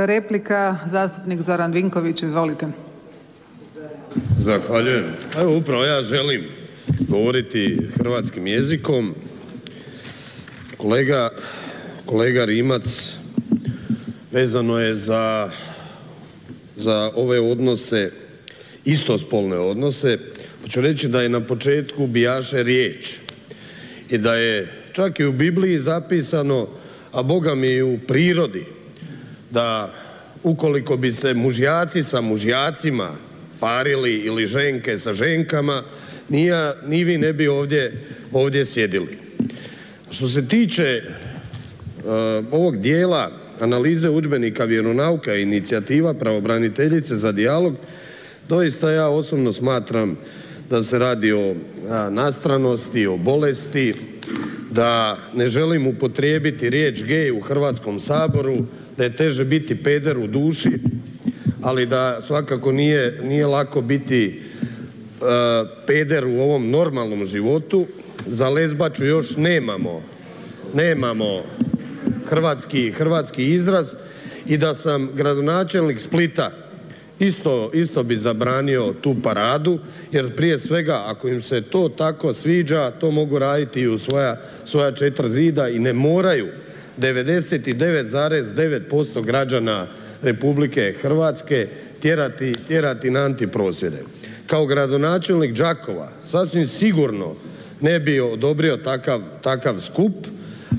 Replika, zastupnik Zoran Vinković, izvolite. Zahvaljujem. Evo upravo ja želim govoriti hrvatskim jezikom. Kolega Rimac vezano je za ove odnose, istospolne odnose. Hoću reći da je na početku bijaše riječ i da je čak i u Bibliji zapisano, a Boga mi i u prirodi, da ukoliko bi se mužjaci sa mužjacima parili ili ženke sa ženkama, ni vi ne bi ovdje sjedili. Što se tiče ovog dijela analize udžbenika vjeronauka i inicijativa pravobraniteljice za dijalog, doista ja osobno smatram da se radi o nastranosti, o bolesti, da ne želim upotrijebiti riječ gej u Hrvatskom saboru, da je teže biti peder u duši, ali da svakako nije lako biti peder u ovom normalnom životu. Za lezbaču još nemamo hrvatski izraz i da sam gradonačelnik Splita isto bi zabranio tu paradu, jer prije svega ako im se to tako sviđa to mogu raditi i u svoja četiri zida i ne moraju 99,9% građana Republike Hrvatske tjerati na antiprosvjede. Kao gradonačelnik Đakova sasvim sigurno ne bi odobrio takav skup,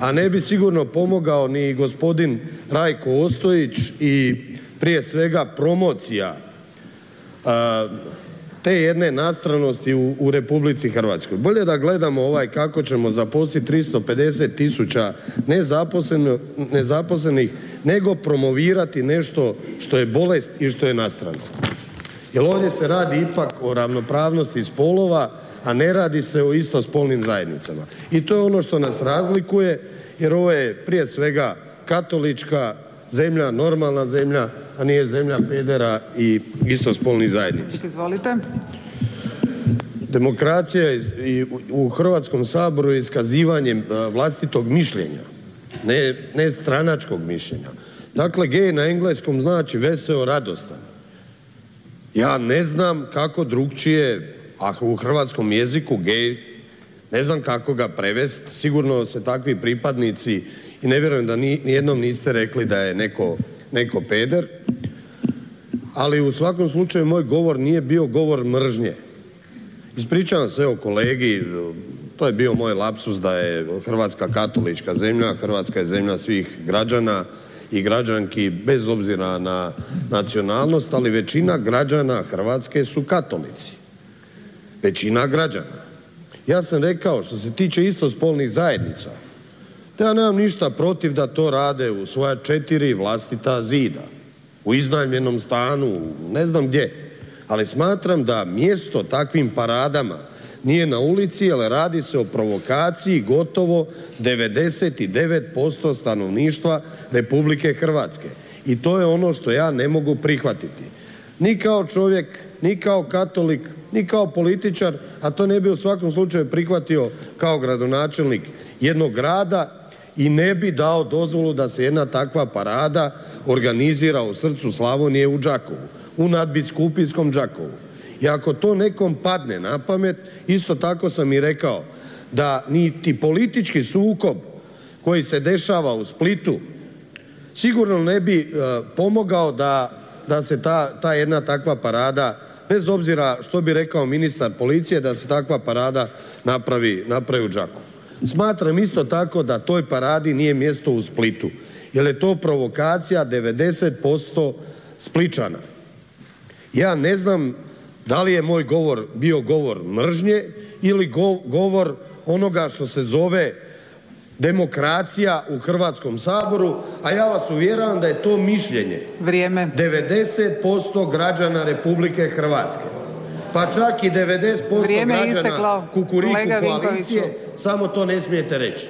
a ne bi sigurno pomogao ni gospodin Rajko Ostojić i prije svega promocija te jedne nastranosti u Republici Hrvatskoj. Bolje da gledamo kako ćemo zaposliti 350 tisuća nezaposlenih nego promovirati nešto što je bolest i što je nastrano. Jer ovdje se radi ipak o ravnopravnosti spolova, a ne radi se o istospolnim zajednicama. I to je ono što nas razlikuje, jer ovo je prije svega katolička zemlja, normalna zemlja, a nije zemlja pedera i istospolnih zajednica. Izvolite. Demokracija u Hrvatskom saboru je iskazivanje vlastitog mišljenja, ne stranačkog mišljenja. Dakle, gej na engleskom znači veseo, radostan. Ja ne znam kako drukčije, a u hrvatskom jeziku gej, ne znam kako ga prevesti, sigurno se takvi pripadnici, i ne vjerujem da nijednom niste rekli da je neko peder, ali u svakom slučaju moj govor nije bio govor mržnje. Ispričavam se kolegi, to je bio moj lapsus da je Hrvatska katolička zemlja, Hrvatska je zemlja svih građana i građanki bez obzira na nacionalnost, ali većina građana Hrvatske su katolici. Većina građana. Ja sam rekao što se tiče istospolnih zajednica, da ja nemam ništa protiv da to rade u svoja 4 vlastita zida, u iznajmljenom stanu, ne znam gdje, ali smatram da mjesto takvim paradama nije na ulici, ali radi se o provokaciji gotovo 99% stanovništva Republike Hrvatske. I to je ono što ja ne mogu prihvatiti. Ni kao čovjek, ni kao katolik, ni kao političar, a to ne bi u svakom slučaju prihvatio kao gradonačelnik jednog grada i ne bi dao dozvolu da se jedna takva parada organizira u srcu Slavonije u Đakovu, u nadbiskupijskom Đakovu. I ako to nekom padne na pamet, isto tako sam i rekao da niti politički sukob koji se dešava u Splitu sigurno ne bi pomogao da se ta jedna takva parada, bez obzira što bi rekao ministar policije, da se takva parada napravi u Đakovu. Smatram isto tako da toj paradi nije mjesto u Splitu, jer je to provokacija 90% Spličana. Ja ne znam da li je moj govor bio govor mržnje ili govor onoga što se zove demokracija u Hrvatskom saboru, a ja vas uvjeravam da je to mišljenje 90% građana Republike Hrvatske. Pa čak i 90% građana Kukuriku koalicije, samo to ne smijete reći.